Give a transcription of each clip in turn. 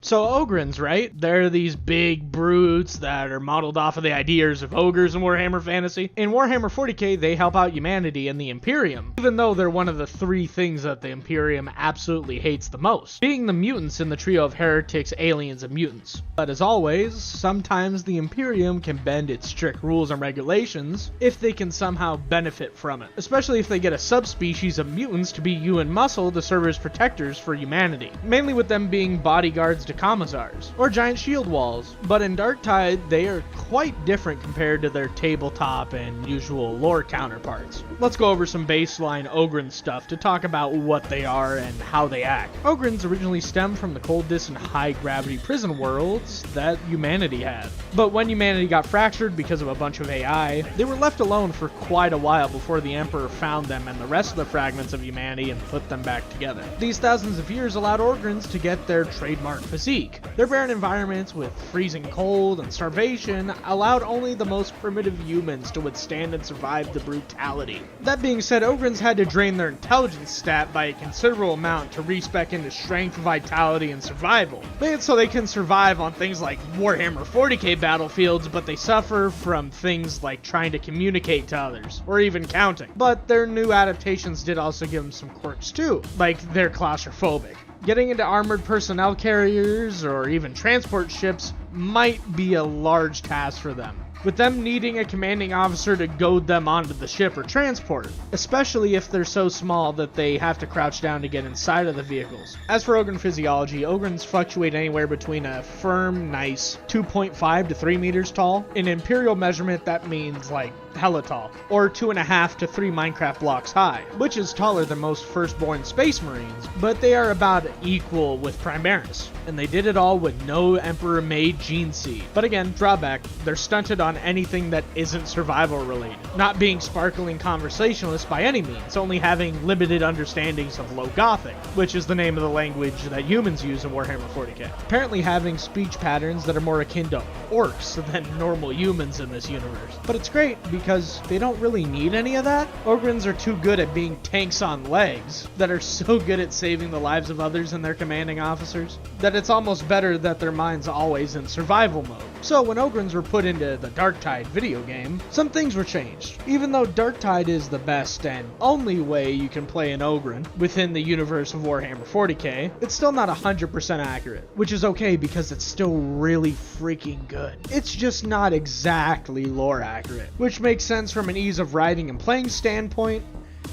So Ogryns, right? They're these big brutes that are modeled off of the ideas of ogres in Warhammer Fantasy. In Warhammer 40k, they help out humanity and the Imperium, even though they're one of the three things that the Imperium absolutely hates the most, being the mutants in the trio of heretics, aliens, and mutants. But as always, sometimes the Imperium can bend its strict rules and regulations if they can somehow benefit from it, especially if they get a subspecies of mutants to be human muscle to serve as protectors for humanity, mainly with them being bodyguards to commissars, or giant shield walls. But in Darktide, they are quite different compared to their tabletop and usual lore counterparts. Let's go over some baseline Ogryns stuff to talk about what they are and how they act. Ogryns originally stem from the cold, distant, high-gravity prison worlds that humanity had. But when humanity got fractured because of a bunch of AI, they were left alone for quite a while before the Emperor found them and the rest of the fragments of humanity and put them back together. These thousands of years allowed Ogryns to get their trademark physique. Their barren environments with freezing cold and starvation allowed only the most primitive humans to withstand and survive the brutality. That being said, Ogryns had to drain their intelligence stat by a considerable amount to respec into strength, vitality, and survival. Made it so they can survive on things like Warhammer 40k battlefields, but they suffer from things like trying to communicate to others, or even counting. But their new adaptations did also give them some quirks too, like they're claustrophobic. Getting into armored personnel carriers or even transport ships might be a large task for them, with them needing a commanding officer to goad them onto the ship or transport, especially if they're so small that they have to crouch down to get inside of the vehicles. As for Ogryn physiology, Ogryns fluctuate anywhere between a firm, nice 2.5 to 3 meters tall. In Imperial measurement, that means like hella tall, or 2.5 to 3 Minecraft blocks high, which is taller than most firstborn Space Marines, but they are about equal with Primaris, and they did it all with no Emperor-made gene seed. But again, drawback, they're stunted on anything that isn't survival related, not being sparkling conversationalists by any means, only having limited understandings of Low Gothic, which is the name of the language that humans use in Warhammer 40k. Apparently having speech patterns that are more akin to orcs than normal humans in this universe. But it's great because they don't really need any of that. Ogryns are too good at being tanks on legs that are so good at saving the lives of others and their commanding officers that it's almost better that their mind's always in survival mode. So when Ogryns were put into the Darktide video game, some things were changed. Even though Darktide is the best and only way you can play an Ogryn within the universe of Warhammer 40k, it's still not 100% accurate, which is okay because it's still really freaking good. It's just not exactly lore accurate, which makes sense from an ease of writing and playing standpoint,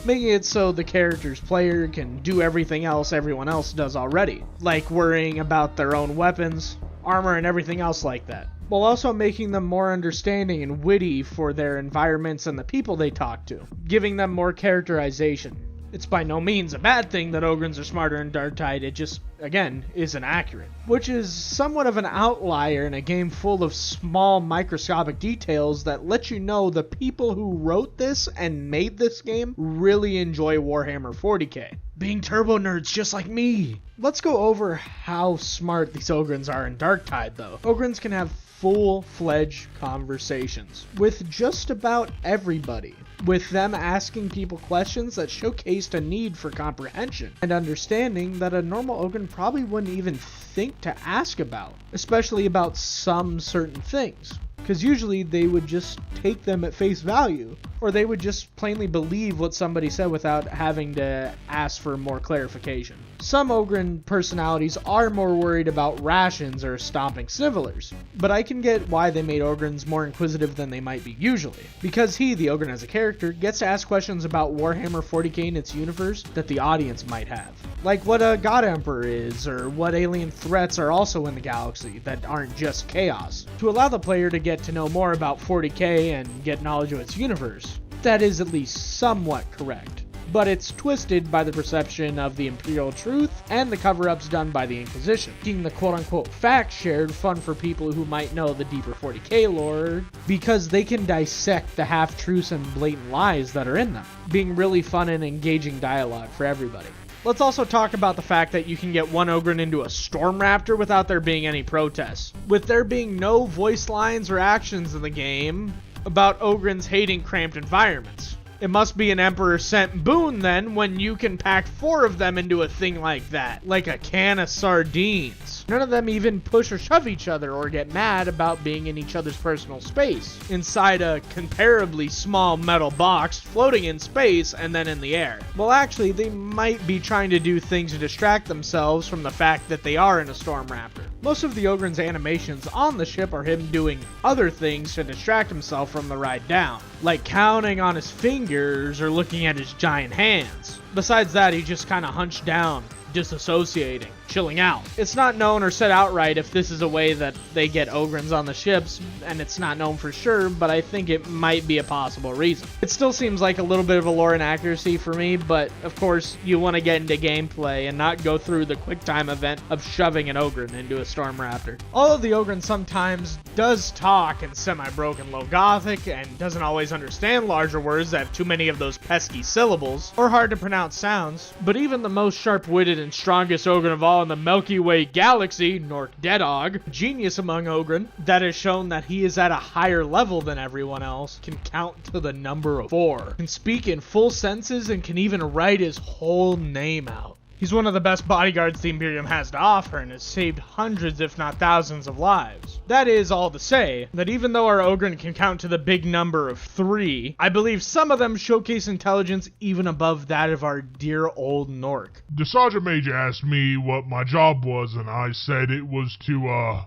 making it so the character's player can do everything else everyone else does already, like worrying about their own weapons, armor, and everything else like that, while also making them more understanding and witty for their environments and the people they talk to, giving them more characterization. It's by no means a bad thing that Ogryns are smarter in Darktide, it just, again, isn't accurate. Which is somewhat of an outlier in a game full of small microscopic details that let you know the people who wrote this and made this game really enjoy Warhammer 40k. Being turbo nerds just like me. Let's go over how smart these Ogryns are in Darktide though. Ogryns can have full-fledged conversations with just about everybody, with them asking people questions that showcased a need for comprehension and understanding that a normal Ogryn probably wouldn't even think to ask about, especially about some certain things, because usually they would just take them at face value, or they would just plainly believe what somebody said without having to ask for more clarification. Some Ogryn personalities are more worried about rations or stomping civilers, but I can get why they made Ogryns more inquisitive than they might be usually, because he, the Ogryn as a character, gets to ask questions about Warhammer 40k and its universe that the audience might have, like what a God Emperor is, or what alien threats are also in the galaxy that aren't just chaos, to allow the player to get to know more about 40k and get knowledge of its universe. That is at least somewhat correct, but it's twisted by the perception of the Imperial truth and the cover-ups done by the Inquisition, making the quote-unquote facts shared fun for people who might know the deeper 40k lore, because they can dissect the half-truths and blatant lies that are in them, being really fun and engaging dialogue for everybody. Let's also talk about the fact that you can get one Ogryn into a Storm Raptor without there being any protests, with there being no voice lines or actions in the game about Ogryns hating cramped environments. It must be an Emperor sent boon then when you can pack 4 of them into a thing like that, like a can of sardines. None of them even push or shove each other or get mad about being in each other's personal space, inside a comparably small metal box floating in space and then in the air. Well, actually, they might be trying to do things to distract themselves from the fact that they are in a Storm Raptor. Most of the Ogryns' animations on the ship are him doing other things to distract himself from the ride down, like counting on his fingers or looking at his giant hands. Besides that, he just kinda hunched down, disassociating, chilling out. It's not known or said outright if this is a way that they get Ogryns on the ships, and it's not known for sure, but I think it might be a possible reason. It still seems like a little bit of a lore inaccuracy for me, but of course you want to get into gameplay and not go through the quick time event of shoving an Ogryn into a Storm Raptor. Although the Ogryn sometimes does talk in semi-broken low Gothic and doesn't always understand larger words that have too many of those pesky syllables or hard to pronounce sounds, but even the most sharp-witted and strongest Ogryn of all in the Milky Way galaxy, Nork Deadog, genius among Ogryn, that has shown that he is at a higher level than everyone else, can count to the number of 4, can speak in full senses, and can even write his whole name out. He's one of the best bodyguards the Imperium has to offer and has saved hundreds if not thousands of lives. That is all to say that even though our Ogryn can count to the big number of 3, I believe some of them showcase intelligence even above that of our dear old Nork. The Sergeant Major asked me what my job was, and I said it was to,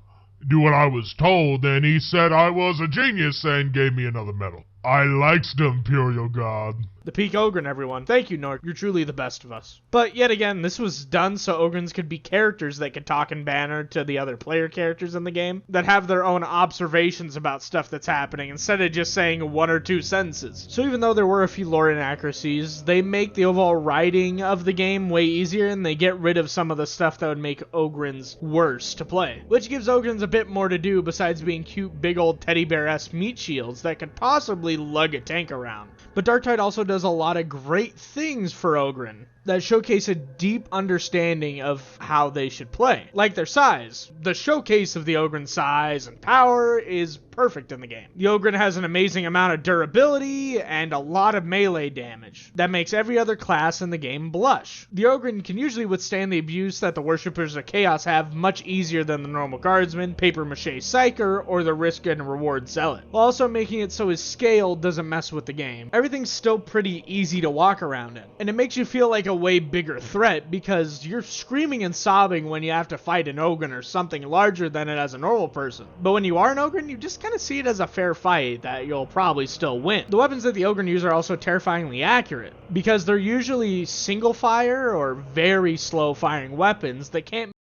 do what I was told, and he said I was a genius and gave me another medal. I likes the Imperial Guard. The peak Ogryn, everyone. Thank you, Nork. You're truly the best of us. But yet again, this was done so Ogryns could be characters that could talk and banter to the other player characters in the game, that have their own observations about stuff that's happening, instead of just saying 1 or 2 sentences. So even though there were a few lore inaccuracies, they make the overall writing of the game way easier, and they get rid of some of the stuff that would make Ogryns worse to play. Which gives Ogryns a bit more to do besides being cute big old teddy bear-esque meat shields that could possibly lug a tank around. But Darktide also does a lot of great things for Ogryn that showcase a deep understanding of how they should play. Like their size. The showcase of the Ogryn size and power is perfect in the game. The Ogryn has an amazing amount of durability and a lot of melee damage that makes every other class in the game blush. The Ogryn can usually withstand the abuse that the Worshippers of Chaos have much easier than the normal Guardsman, Papier-Mâché Psyker, or the Risk and Reward Zealot, while also making it so his scale doesn't mess with the game. Everything's still pretty easy to walk around in, and it makes you feel like a way bigger threat because you're screaming and sobbing when you have to fight an Ogryn or something larger than it as a normal person. But when you are an Ogryn, you just kind of see it as a fair fight that you'll probably still win. The weapons that the Ogryn use are also terrifyingly accurate because they're usually single fire or very slow firing weapons that can't